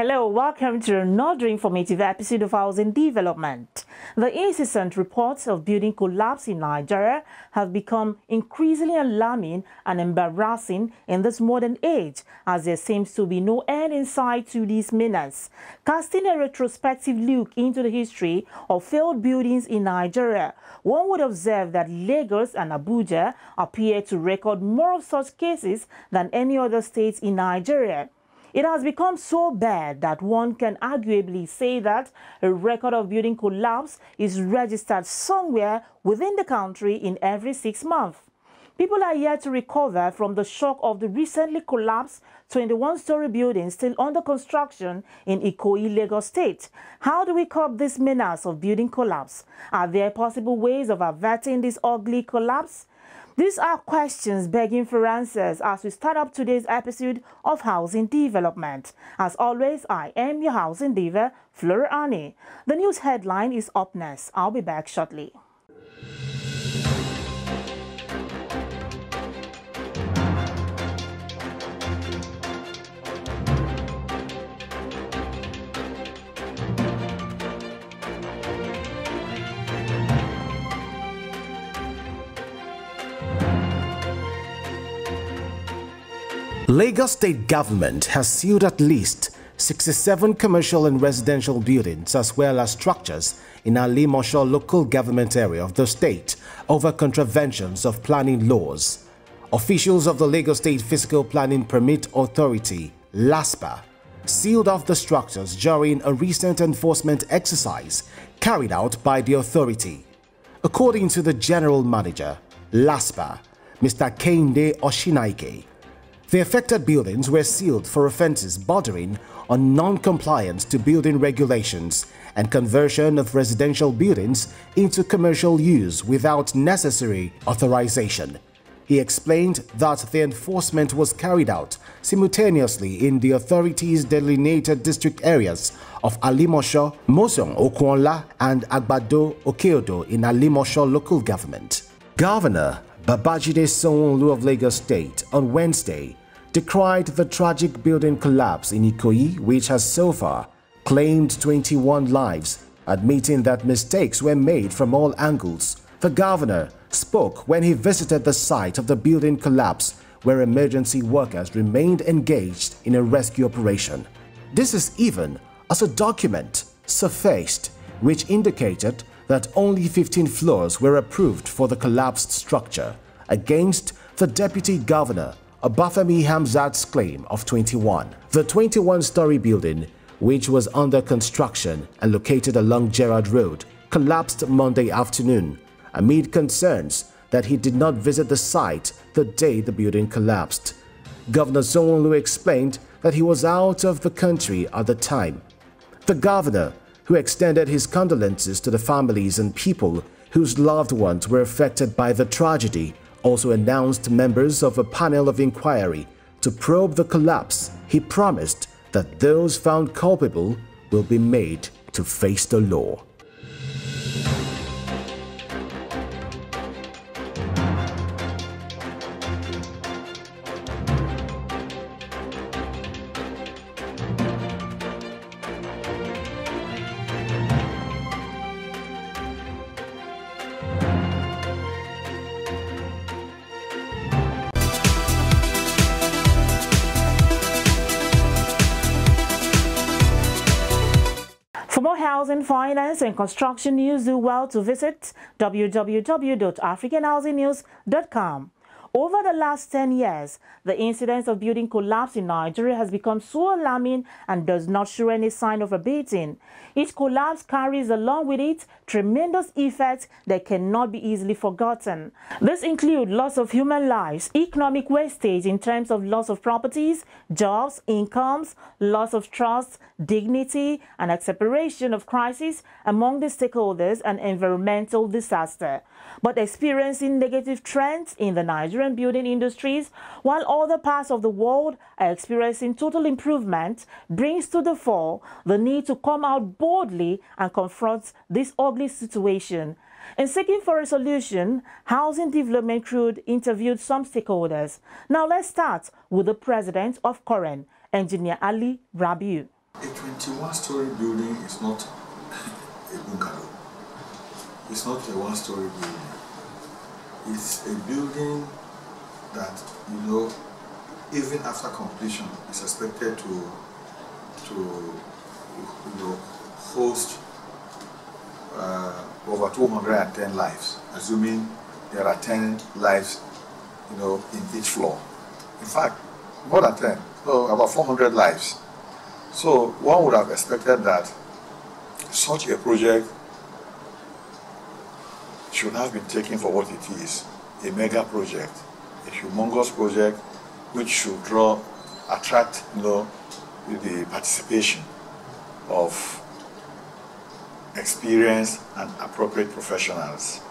Hello, welcome to another informative episode of Housing Development. The incessant reports of building collapse in Nigeria have become increasingly alarming and embarrassing in this modern age, as there seems to be no end in sight to this menace. Casting a retrospective look into the history of failed buildings in Nigeria, one would observe that Lagos and Abuja appear to record more of such cases than any other states in Nigeria. It has become so bad that one can arguably say that a record of building collapse is registered somewhere within the country in every 6 months. People are yet to recover from the shock of the recently collapsed 21-story building still under construction in Ikoyi, Lagos State. How do we curb this menace of building collapse? Are there possible ways of averting this ugly collapse? These are questions begging for answers as we start up today's episode of Housing Development. As always, I am your housing diva, Flora Ani. The news headline is up next. I'll be back shortly. Lagos State government has sealed at least 67 commercial and residential buildings as well as structures in Alimosho local government area of the state over contraventions of planning laws. Officials of the Lagos State Physical Planning Permit Authority, LASPA, sealed off the structures during a recent enforcement exercise carried out by the authority. According to the general manager, LASPA, Mr. Kehinde Oshinaike, the affected buildings were sealed for offences bordering on non-compliance to building regulations and conversion of residential buildings into commercial use without necessary authorization. He explained that the enforcement was carried out simultaneously in the authorities' delineated district areas of Alimosho, Mosong Okwonla, and Agbado Okeodo in Alimosho local government. Governor Babajide Sanwo-Olu of Lagos State on Wednesday decried the tragic building collapse in Ikoyi, which has so far claimed 21 lives, admitting that mistakes were made from all angles. The governor spoke when he visited the site of the building collapse, where emergency workers remained engaged in a rescue operation. This is even as a document surfaced which indicated that only 15 floors were approved for the collapsed structure, against the deputy governor Obafemi Hamzat's claim of 21. The 21-story building, which was under construction and located along Gerrard Road, collapsed Monday afternoon amid concerns that he did not visit the site the day the building collapsed. Governor Sanwo-Olu explained that he was out of the country at the time. The governor, who extended his condolences to the families and people whose loved ones were affected by the tragedy, also announced members of a panel of inquiry to probe the collapse. He promised that those found culpable will be made to face the law. For more housing, finance, and construction news, do well to visit www.africanhousingnews.com. Over the last 10 years, the incidence of building collapse in Nigeria has become so alarming and does not show any sign of abating. Each collapse carries along with it tremendous effects that cannot be easily forgotten. This include loss of human lives, economic wastage in terms of loss of properties, jobs, incomes, loss of trust, dignity, and exasperation of crisis among the stakeholders, and environmental disaster. But experiencing negative trends in the Nigerian building industries, while other parts of the world are experiencing total improvement, brings to the fore the need to come out boldly and confront this ugly situation. In seeking for a solution, Housing Development Crew interviewed some stakeholders. Now let's start with the president of Koren, Engineer Ali Rabiu. A 21-story building is not a bungalow. It's not a one-story building. It's a building that, you know, even after completion, is expected to host over 210 lives, assuming there are 10 lives, you know, in each floor. In fact, more than 10, so about 400 lives. So one would have expected that such a project should have been taken for what it is, a mega project, a humongous project which should attract, you know, the participation of experienced and appropriate professionals,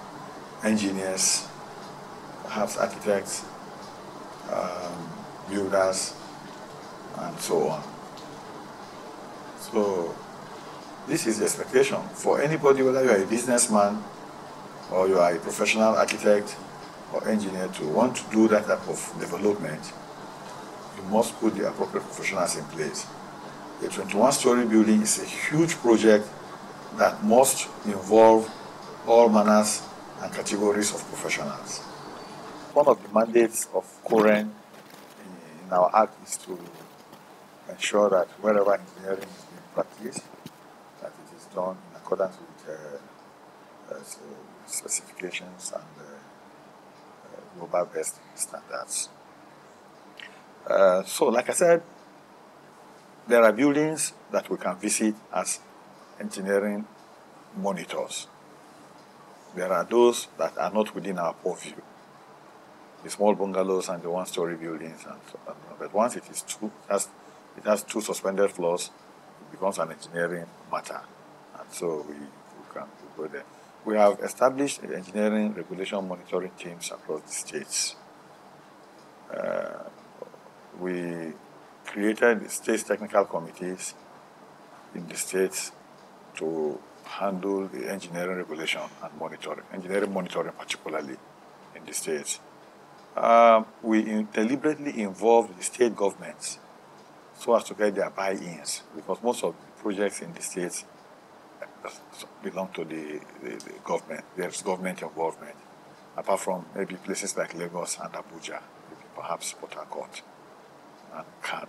engineers, perhaps architects, builders, and so on. So this is the expectation for anybody, whether you are a businessman or you are a professional architect or engineer, to want to do that type of development. You must put the appropriate professionals in place. A 21-story building is a huge project that must involve all manners and categories of professionals. One of the mandates of COREN in our act is to ensure that wherever engineering is being practiced, that it is done in accordance with specifications and global best standards. So, like I said, there are buildings that we can visit as engineering monitors. There are those that are not within our purview, the small bungalows and the one-story buildings. And so on. But once it has two suspended floors, it becomes an engineering matter. And so we can go there. We have established engineering regulation monitoring teams across the states. We created state technical committees in the states to handle the engineering regulation and monitoring, engineering monitoring particularly in the states. We deliberately involved the state governments so as to get their buy-ins, because most of the projects in the states belong to the government. There's government involvement, apart from maybe places like Lagos and Abuja, maybe perhaps Port Harcourt and Kano.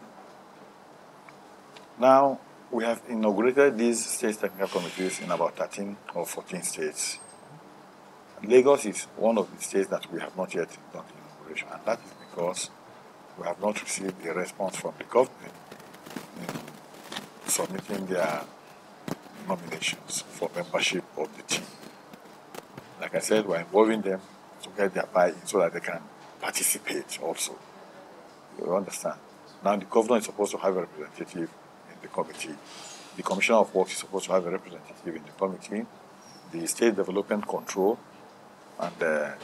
Now, we have inaugurated these state technical committees in about 13 or 14 states. Lagos is one of the states that we have not yet done the inauguration, and that is because we have not received a response from the government in submitting their nominations for membership of the team. Like I said, we're involving them to get their buy-in so that they can participate also. You understand? Now the governor is supposed to have a representative in the committee. The Commissioner of Works is supposed to have a representative in the committee. The State Development Control and the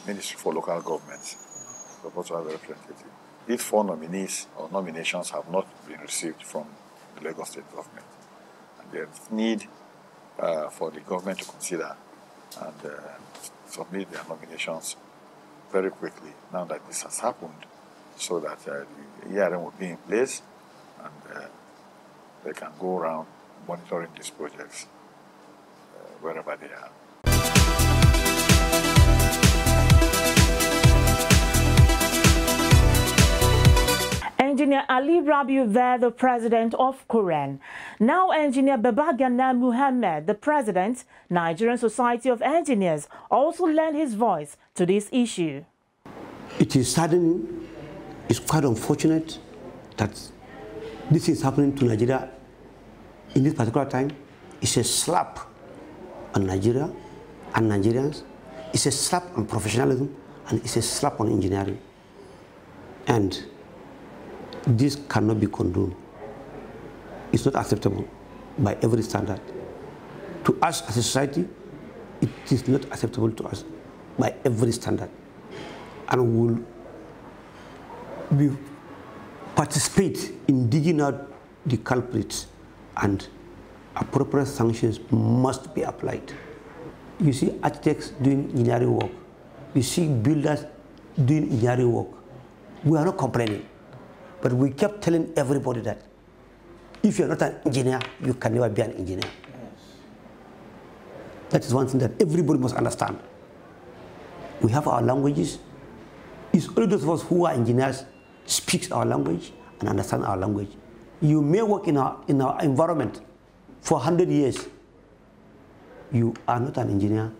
Ministry for Local Governments is supposed to have a representative. These 4 nominees or nominations have not been received from the Lagos State government. And there's need for the government to consider and submit their nominations very quickly now that this has happened, so that the ERM will be in place and they can go around monitoring these projects wherever they are. Engineer Ali Rabiu there, the president of COREN. Now Engineer Babagana Muhammad, the president, Nigerian Society of Engineers, also lent his voice to this issue. It is saddening, it's quite unfortunate that this is happening to Nigeria in this particular time. It's a slap on Nigeria and Nigerians. It's a slap on professionalism, and it's a slap on engineering. And this cannot be condoned. It's not acceptable by every standard. To us as a society, it is not acceptable to us by every standard. And we will participate in digging out the culprits, and appropriate sanctions must be applied. You see architects doing engineering work. You see builders doing engineering work. We are not complaining. But we kept telling everybody that If you're not an engineer, you can never be an engineer. That is one thing that everybody must understand. We have our languages. It's only those of us who are engineers speak our language and understand our language. You may work in our environment for 100 years. You are not an engineer.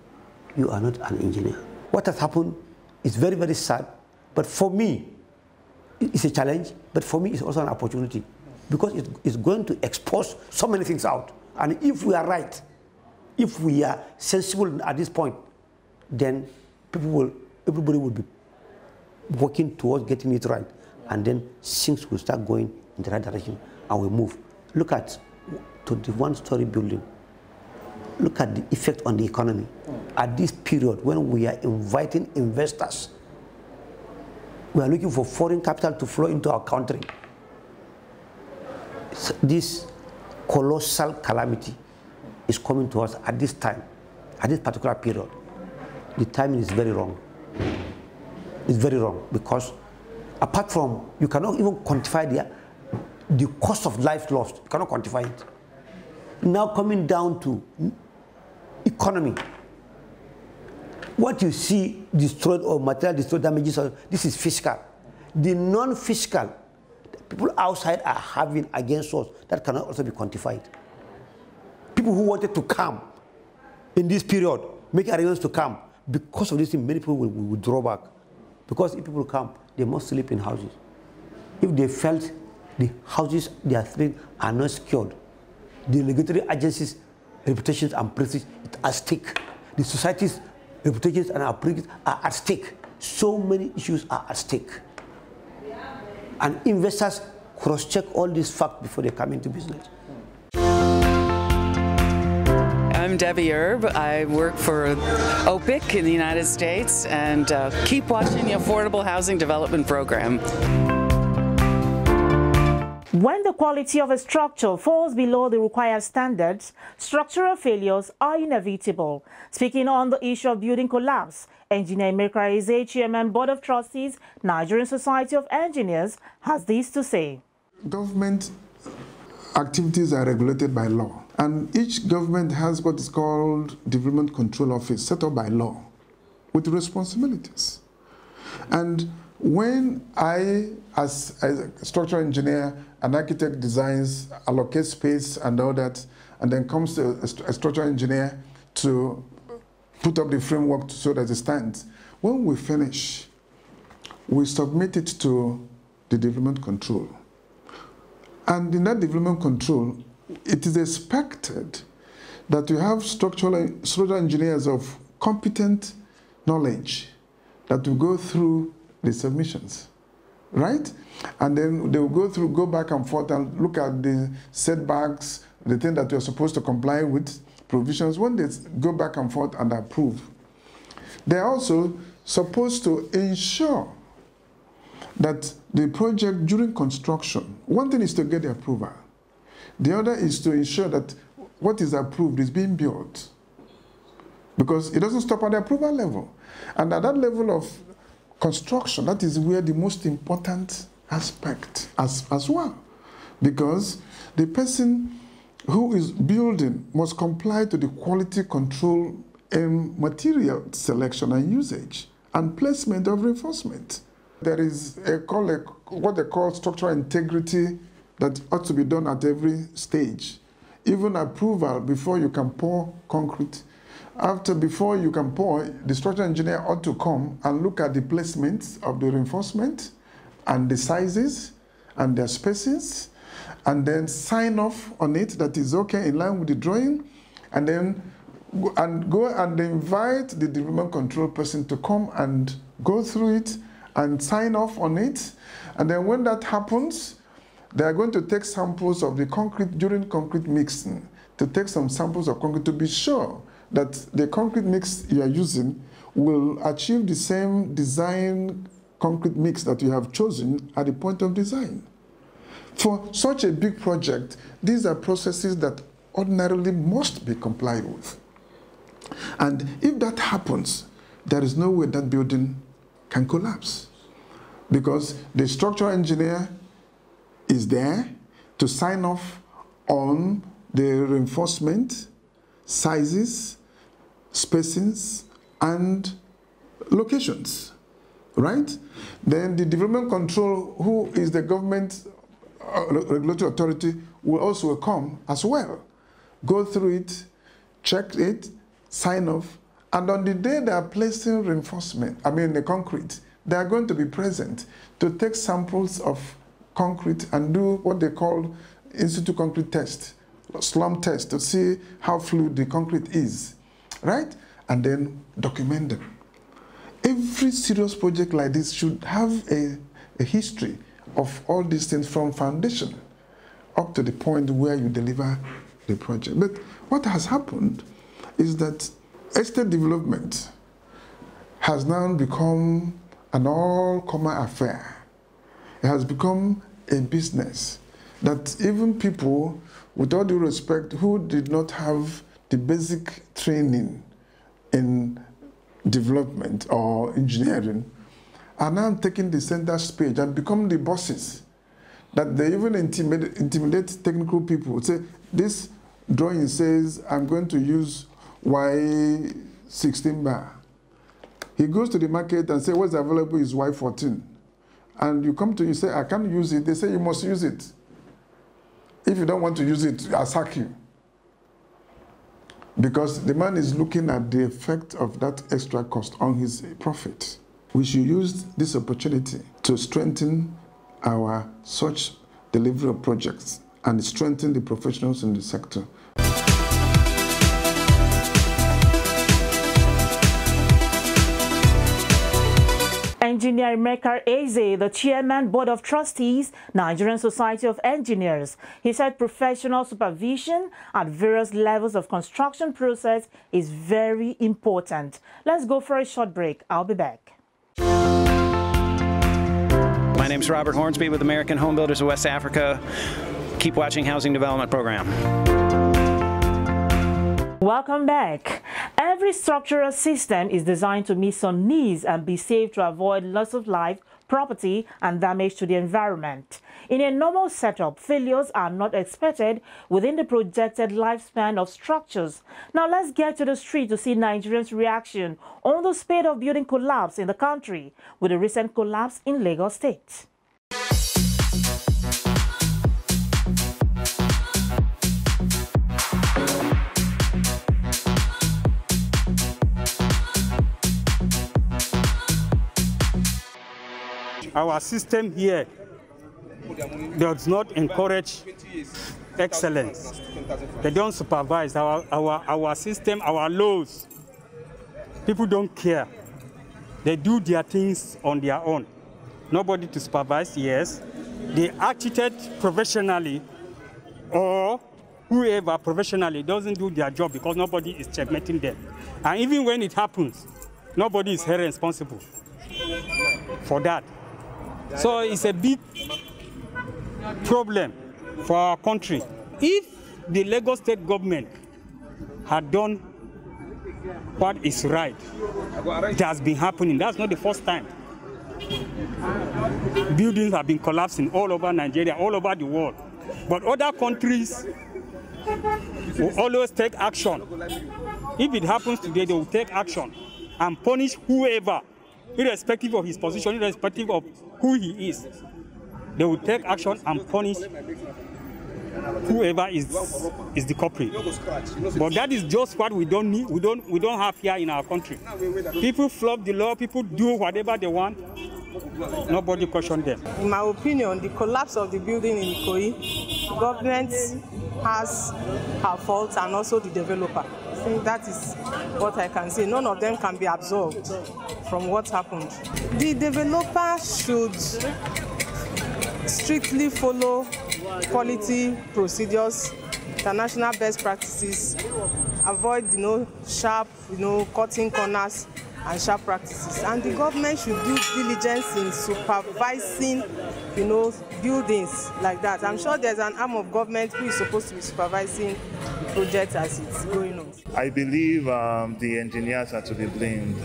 You are not an engineer. What has happened is very, very sad. But for me, it's a challenge. But for me, it's also an opportunity. Because it's going to expose so many things out. And if we are right, if we are sensible at this point, then everybody will be working towards getting it right. And then things will start going in the right direction and we move. Look at 21-story building. Look at the effect on the economy. At this period when we are inviting investors, we are looking for foreign capital to flow into our country. This colossal calamity is coming to us at this time, at this particular period. The timing is very wrong. It's very wrong because apart from, you cannot even quantify the cost of life lost. You cannot quantify it. Now coming down to economy. What you see destroyed or material destroyed damages, this is fiscal. The non-fiscal, people outside are having against us, that cannot also be quantified. People who wanted to come in this period, make arrangements to come, because of this thing, many people will draw back. Because if people come, they must sleep in houses. If they felt the houses they are sleeping are not secured, the regulatory agencies' reputations and prestige are at stake. The society's reputations and our prestige are at stake. So many issues are at stake. And investors cross-check all these facts before they come into business. I'm Debbie Erb. I work for OPIC in the United States and keep watching the Affordable Housing Development Program. When the quality of a structure falls below the required standards, structural failures are inevitable. Speaking on the issue of building collapse, Engineer Emeka Eze, Chairman Board of Trustees, Nigerian Society of Engineers, has this to say. Government activities are regulated by law, and each government has what is called Development Control Office set up by law with responsibilities. And when I, as a structural engineer, an architect designs, allocate space and all that, and then comes a structural engineer to put up the framework so that it stands. When we finish, we submit it to the development control. And in that development control, it is expected that you have structural engineers of competent knowledge that will go through the submissions, right? And then they will go back and forth and look at the setbacks, the thing that you're supposed to comply with, provisions. When they go back and forth and approve, they're also supposed to ensure that the project during construction, one thing is to get the approval. The other is to ensure that what is approved is being built. Because it doesn't stop at the approval level. And at that level of construction, that is where the most important aspect as well. Because the person who is building must comply to the quality control and material selection and usage and placement of reinforcement. There is what they call structural integrity that ought to be done at every stage. Even approval before you can pour concrete. Before you can pour, the structural engineer ought to come and look at the placements of the reinforcement and the sizes and their spacings, and then sign off on it that is okay in line with the drawing, and then go and invite the development control person to come and go through it and sign off on it. And then when that happens, they are going to take samples of the concrete during concrete mixing, to take some samples of concrete to be sure that the concrete mix you are using will achieve the same design concrete mix that you have chosen at the point of design. For such a big project, these are processes that ordinarily must be complied with. And if that happens, there is no way that building can collapse. Because the structural engineer is there to sign off on the reinforcement, sizes, spacings, and locations, right? Then the development control, who is the government regulatory authority, will also come as well. Go through it, check it, sign off, and on the day they are placing reinforcement, the concrete, they are going to be present to take samples of concrete and do what they call in situ concrete test, slump test, to see how fluid the concrete is, right? And then document them. Every serious project like this should have a history of all these things from foundation up to the point where you deliver the project. But what has happened is that estate development has now become an all-common affair. It has become a business that even people, with all due respect, who did not have the basic training in development or engineering, are now taking the center stage and become the bosses. That they even intimidate technical people. Say, this drawing says, I'm going to use Y16 bar. He goes to the market and says, what's available is Y14. And you come to you say, I can't use it. They say, you must use it. If you don't want to use it, I'll sack you. Because the man is looking at the effect of that extra cost on his profit. We should use this opportunity to strengthen our such delivery of projects and strengthen the professionals in the sector. Engineer Emeka Eze, the Chairman, Board of Trustees, Nigerian Society of Engineers. He said professional supervision at various levels of construction process is very important. Let's go for a short break. I'll be back. My name is Robert Hornsby with American Home Builders of West Africa. Keep watching Housing Development Program. Welcome back. Every structural system is designed to meet some needs and be safe to avoid loss of life, property, and damage to the environment. In a normal setup, failures are not expected within the projected lifespan of structures. Now let's get to the street to see Nigerians' reaction on the spate of building collapse in the country with the recent collapse in Lagos State. Our system here does not encourage excellence. They don't supervise our system, our laws. People don't care. They do their things on their own. Nobody to supervise, yes. The architect professionally or whoever professionally doesn't do their job because nobody is checkmating them. And even when it happens, nobody is held responsible for that. So it's a big problem for our country. If the Lagos State government had done what is right, it has been happening. That's not the first time. Buildings have been collapsing all over Nigeria, all over the world. But other countries will always take action. If it happens today, they will take action and punish whoever, irrespective of his position, irrespective of who he is. They will take action and punish whoever is the culprit. But that is just what we don't need. We don't have here in our country. People flop the law. People do whatever they want. Nobody question them. In my opinion, the collapse of the building in Ikoyi, government has her fault and also the developer. I think that is what I can say. None of them can be absolved from what happened. The developer should strictly follow quality procedures, international best practices, avoid sharp, cutting corners and sharp practices. And the government should do diligence in supervising, buildings like that. I'm sure there's an arm of government who is supposed to be supervising the project as it's going on. I believe the engineers are to be blamed.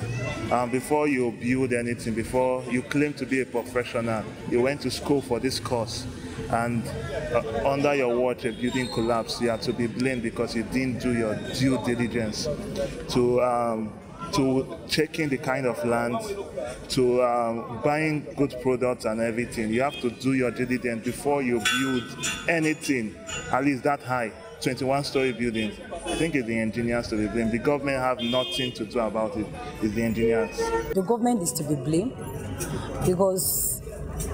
Before you build anything, before you claim to be a professional, you went to school for this course. and under your watch a building collapsed, you are to be blamed because you didn't do your due diligence to checking the kind of land, to buying good products and everything. You have to do your diligence before you build anything, at least that high, 21-story building. I think it's the engineers to be blamed. The government have nothing to do about it. It's the engineers. The government is to be blamed because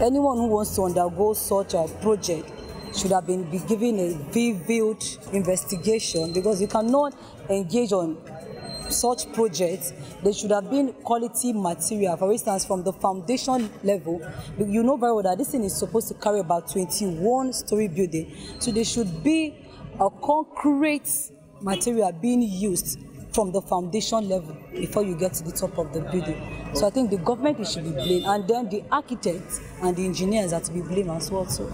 anyone who wants to undergo such a project should have been given a vivid investigation, because you cannot engage on such projects. There should have been quality material, for instance, from the foundation level. You know very well that this thing is supposed to carry about 21-story building, so there should be a concrete material being used from the foundation level before you get to the top of the building. So I think the government should be blamed, and then the architects and the engineers are to be blamed as well too.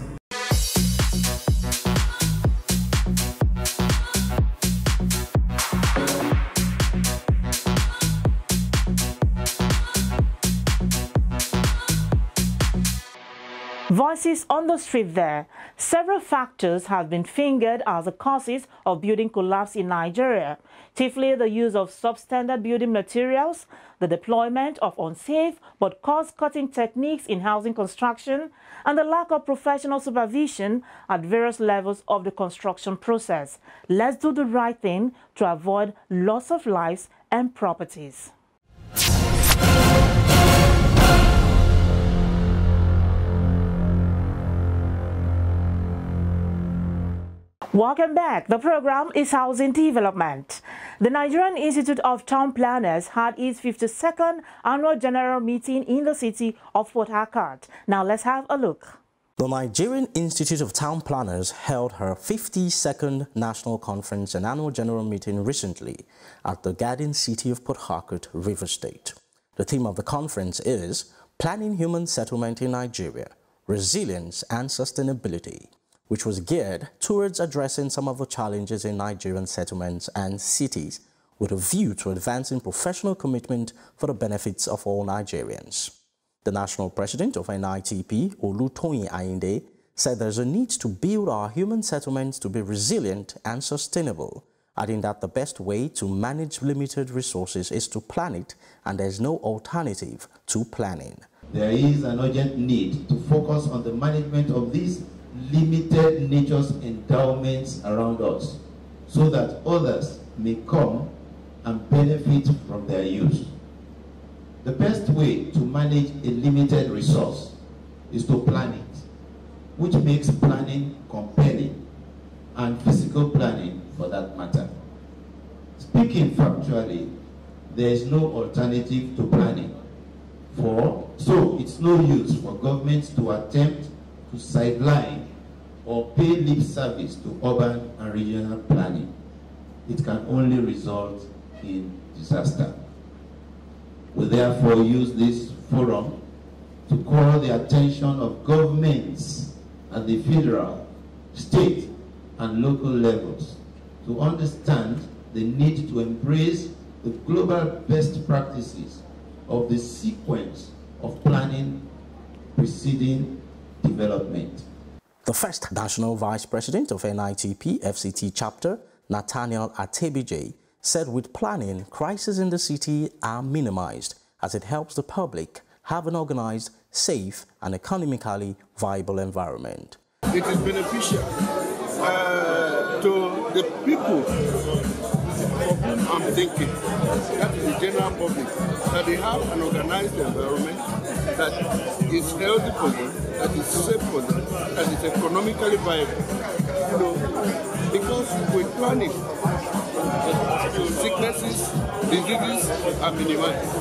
Voices on the street there. Several factors have been fingered as the causes of building collapse in Nigeria, chiefly the use of substandard building materials, the deployment of unsafe but cost-cutting techniques in housing construction, and the lack of professional supervision at various levels of the construction process. Let's do the right thing to avoid loss of lives and properties. Welcome back. The program is Housing Development. The Nigerian Institute of Town Planners had its 52nd annual general meeting in the city of Port Harcourt. Now let's have a look. The Nigerian Institute of Town Planners held her 52nd National Conference and Annual General Meeting recently at the Garden City of Port Harcourt, Rivers State. The theme of the conference is Planning Human Settlement in Nigeria, Resilience and Sustainability, which was geared towards addressing some of the challenges in Nigerian settlements and cities with a view to advancing professional commitment for the benefits of all Nigerians. The national president of NITP, Olutoyin Ayinde, said there's a need to build our human settlements to be resilient and sustainable, adding that the best way to manage limited resources is to plan it, and there's no alternative to planning. There is an urgent need to focus on the management of these limited nature's endowments around us, so that others may come and benefit from their use. The best way to manage a limited resource is to plan it, which makes planning compelling, and physical planning for that matter. Speaking factually, there is no alternative to planning, so it's no use for governments to attempt to sideline or pay lip service to urban and regional planning. It can only result in disaster. We therefore use this forum to call the attention of governments at the federal, state, and local levels to understand the need to embrace the global best practices of the sequence of planning preceding development. The first National Vice President of NITP FCT chapter, Nathaniel Atebije, said with planning, crises in the city are minimized as it helps the public have an organized, safe, and economically viable environment. It is beneficial to the people of whom I'm thinking, that is the general public, that they have an organized environment that is healthy for them, that is safe for them, that is economically viable. You know, because with planning, sicknesses, diseases are minimized.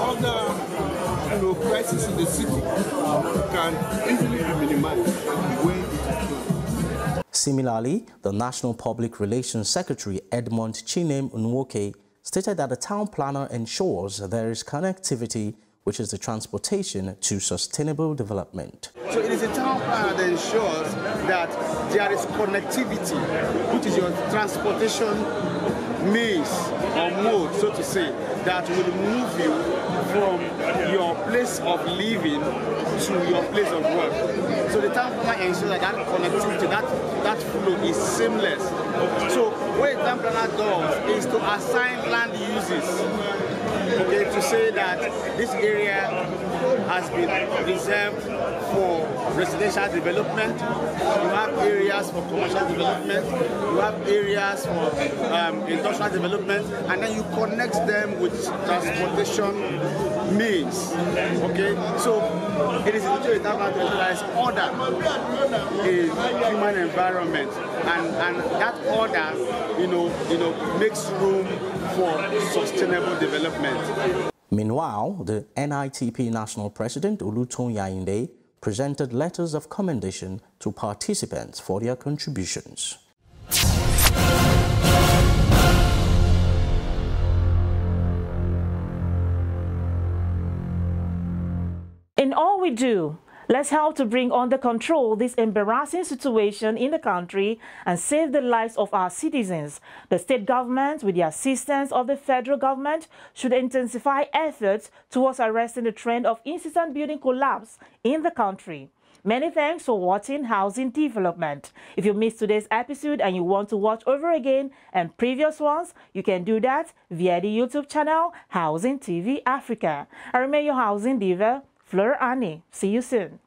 Other crises in the city can easily be minimized the way it is planned. Similarly, the National Public Relations Secretary Edmond Chinem Nwoke stated that the town planner ensures there is connectivity, which is the transportation to sustainable development. So it is a town planner that ensures that there is connectivity, which is your transportation means or mode, so to say, that will move you from your place of living to your place of work. So the town planner ensures that that connectivity, that flow is seamless. So what the town planner does is to assign land uses, okay, to say that this area has been reserved for residential development, you have areas for commercial development, you have areas for industrial development, and then you connect them with transportation means. Okay, so it is literally that there is order in human environment, and that order, makes room for sustainable development. Meanwhile, the NITP National President Olutoyin Ayinde presented letters of commendation to participants for their contributions. In all we do, let's help to bring under control this embarrassing situation in the country and save the lives of our citizens. The state government, with the assistance of the federal government, should intensify efforts towards arresting the trend of incessant building collapse in the country. Many thanks for watching Housing Development. If you missed today's episode and you want to watch over again and previous ones, you can do that via the YouTube channel Housing TV Africa. I remain your Housing Diva, Fleur Annie. See you soon.